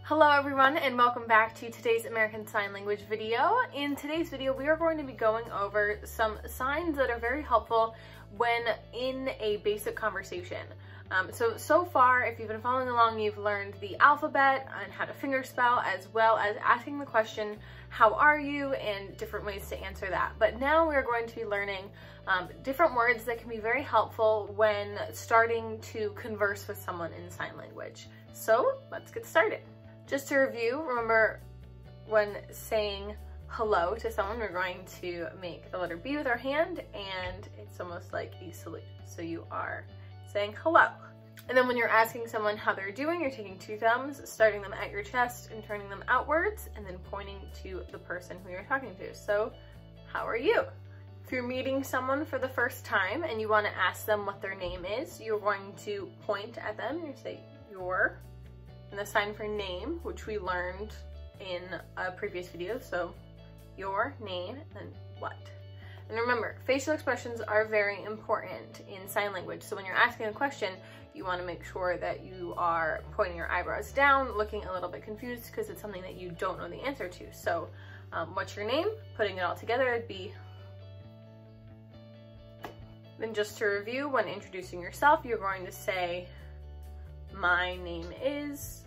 Hello everyone and welcome back to today's American Sign Language video. In today's video we are going to be going over some signs that are very helpful when in a basic conversation. So far, if you've been following along, you've learned the alphabet and how to fingerspell, as well as asking the question, how are you, and different ways to answer that. But now we're going to be learning different words that can be very helpful when starting to converse with someone in sign language. So let's get started. Just to review, remember when saying hello to someone, we're going to make the letter B with our hand, and it's almost like a salute. So you are saying hello. And then when you're asking someone how they're doing, you're taking two thumbs, starting them at your chest and turning them outwards, and then pointing to the person who you're talking to. So, how are you? If you're meeting someone for the first time and you want to ask them what their name is, you're going to point at them and say your, and the sign for name, which we learned in a previous video. So your name and what. And remember, facial expressions are very important in sign language. So when you're asking a question, you want to make sure that you are pointing your eyebrows down, looking a little bit confused because it's something that you don't know the answer to. So what's your name? Putting it all together, it'd be. Then just to review, when introducing yourself, you're going to say, my name is,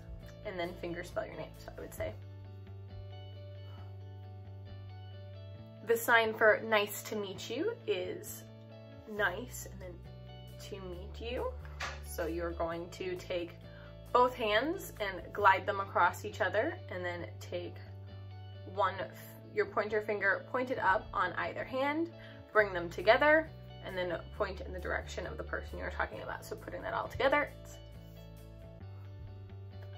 and then fingerspell your name. So I would say. The sign for nice to meet you is nice, and then to meet you. So you're going to take both hands and glide them across each other, and then take your pointer finger pointed up on either hand, bring them together, and then point in the direction of the person you're talking about. So putting that all together.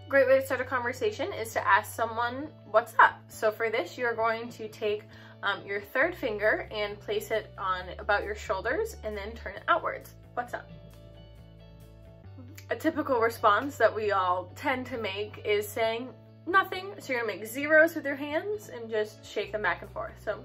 Great way to start a conversation is to ask someone what's up. So for this, you're going to take your third finger and place it on about your shoulders and then turn it outwards. What's up? A typical response that we all tend to make is saying nothing. So you're gonna make zeros with your hands and just shake them back and forth. So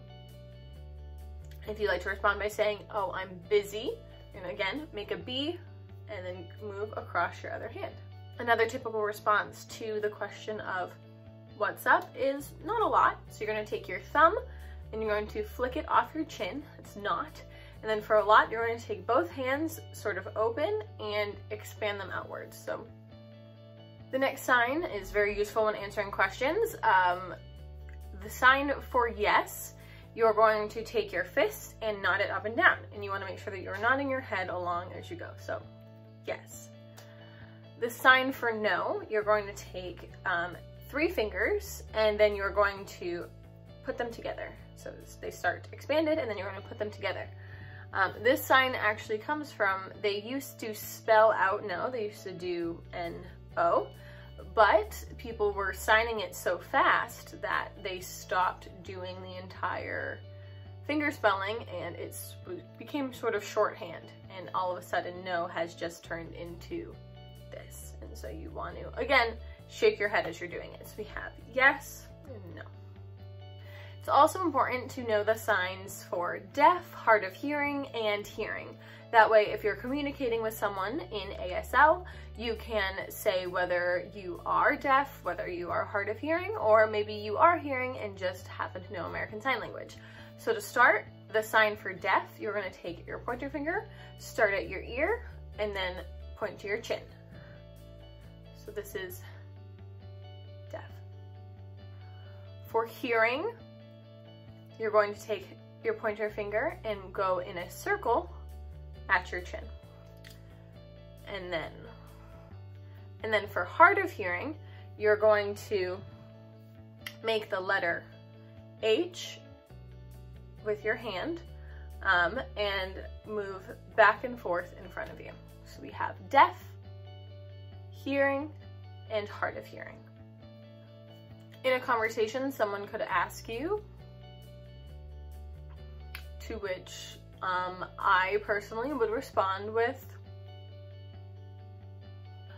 if you like to respond by saying, oh, I'm busy, you're gonna again make a B and then move across your other hand. Another typical response to the question of what's up is not a lot. So you're gonna take your thumb and you're going to flick it off your chin. It's not. And then for a lot, you're going to take both hands sort of open and expand them outwards. So the next sign is very useful when answering questions. The sign for yes, you're going to take your fist and nod it up and down. And you want to make sure that you're nodding your head along as you go. So yes. The sign for no, you're going to take 3 fingers and then you're going to put them together. So they start expanded and then you're going to put them together. This sign actually comes from, they used to spell out no, they used to do N-O, but people were signing it so fast that they stopped doing the entire finger spelling, and it became sort of shorthand, and all of a sudden no has just turned into this. And so you want to, again, shake your head as you're doing it. So we have yes and no. It's also important to know the signs for deaf, hard of hearing, and hearing. That way, if you're communicating with someone in ASL, you can say whether you are deaf, whether you are hard of hearing, or maybe you are hearing and just happen to know American Sign Language. So to start, the sign for deaf, you're going to take your pointer finger, start at your ear, and then point to your chin. So this is deaf. For hearing, you're going to take your pointer finger and go in a circle at your chin. And then for hard of hearing, you're going to make the letter H with your hand and move back and forth in front of you. So we have deaf, hearing, and hard of hearing. In a conversation, someone could ask you, to which I personally would respond with.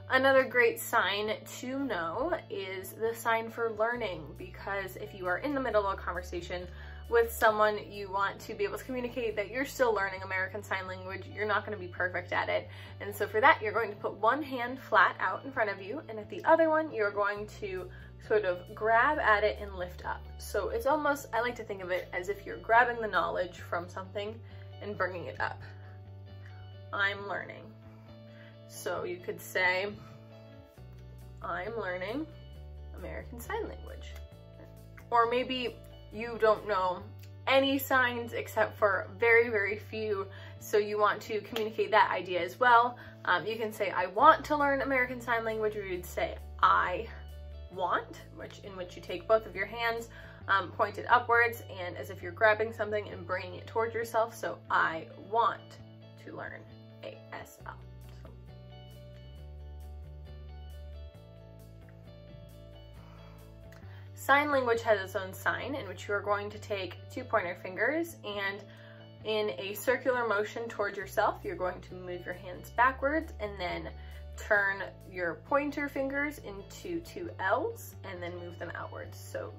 Another great sign to know is the sign for learning, because if you are in the middle of a conversation with someone, you want to be able to communicate that you're still learning American Sign Language. You're not going to be perfect at it. And so for that, you're going to put one hand flat out in front of you, and at the other one, you're going to sort of grab at it and lift up. So it's almost, I like to think of it as if you're grabbing the knowledge from something and bringing it up. I'm learning. So you could say, I'm learning American Sign Language. Or maybe you don't know any signs except for very, very few, so you want to communicate that idea as well. You can say, I want to learn American Sign Language, or you'd say, I want, in which you take both of your hands pointed upwards and as if you're grabbing something and bringing it towards yourself. So I want to learn ASL. Sign language has its own sign in which you are going to take 2 pointer fingers, and in a circular motion towards yourself, you're going to move your hands backwards and then turn your pointer fingers into 2 L's and then move them outwards. So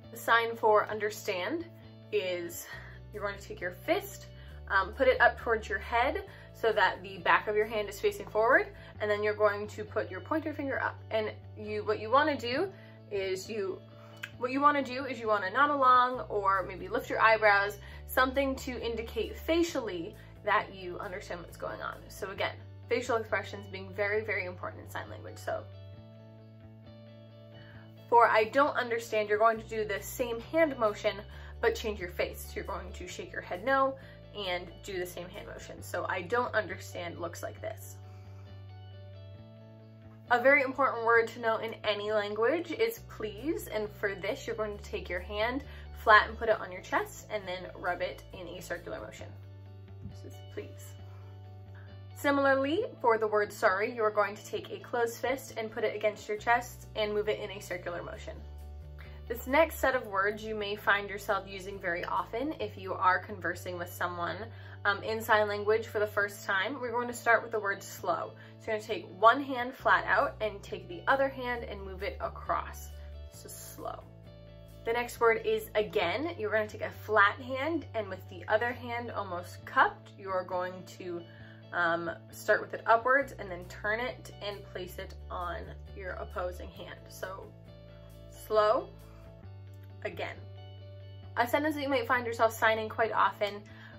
the sign for understand is you're going to take your fist, put it up towards your head so that the back of your hand is facing forward, and then you're going to put your pointer finger up. And what you want to do is you want to nod along or maybe lift your eyebrows, something to indicate facially that you understand what's going on. So again, facial expressions being very, very important in sign language. So for I don't understand, you're going to do the same hand motion, but change your face. So you're going to shake your head no and do the same hand motion. So I don't understand looks like this. A very important word to know in any language is please, and for this you're going to take your hand flat and put it on your chest and then rub it in a circular motion. This is please. Similarly, for the word sorry, you are going to take a closed fist and put it against your chest and move it in a circular motion. This next set of words you may find yourself using very often if you are conversing with someone in sign language for the first time. We're going to start with the word slow. So you're going to take one hand flat out and take the other hand and move it across. So slow. The next word is again. You're going to take a flat hand and with the other hand almost cupped, you are going to start with it upwards and then turn it and place it on your opposing hand. So slow. Again. A sentence that you might find yourself signing quite often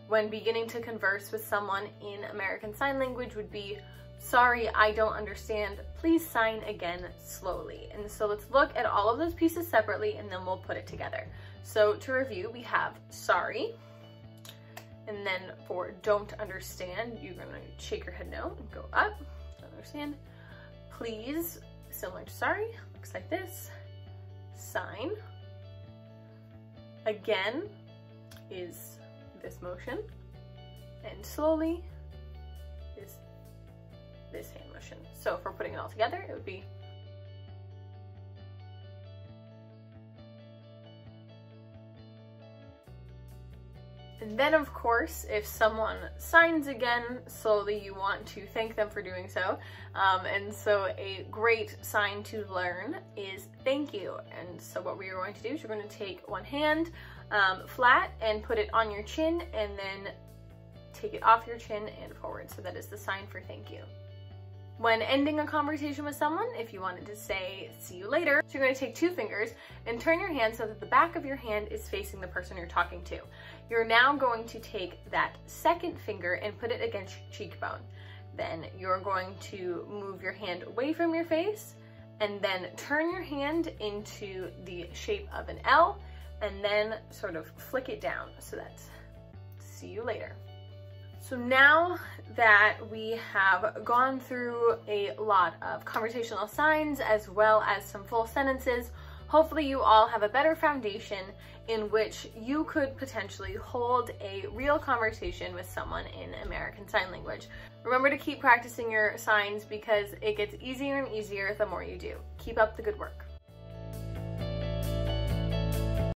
when beginning to converse with someone in American Sign Language would be, sorry, I don't understand, please sign again slowly. And so let's look at all of those pieces separately and then we'll put it together. So to review, we have sorry, and then for don't understand, you're going to shake your head no and go up, don't understand. Please, similar to sorry, looks like this. Sign. Again is this motion, and slowly is this hand motion. So if we're putting it all together, it would be and then of course, if someone signs again slowly, you want to thank them for doing so. And so a great sign to learn is thank you. And so what we are going to do is you're going to take one hand flat and put it on your chin and then take it off your chin and forward. So that is the sign for thank you. When ending a conversation with someone, if you wanted to say, see you later, so you're going to take 2 fingers and turn your hand so that the back of your hand is facing the person you're talking to. You're now going to take that second finger and put it against your cheekbone. Then you're going to move your hand away from your face and then turn your hand into the shape of an L and then sort of flick it down. So that's see you later. So now that we have gone through a lot of conversational signs as well as some full sentences, hopefully you all have a better foundation in which you could potentially hold a real conversation with someone in American Sign Language. Remember to keep practicing your signs because it gets easier and easier the more you do. Keep up the good work.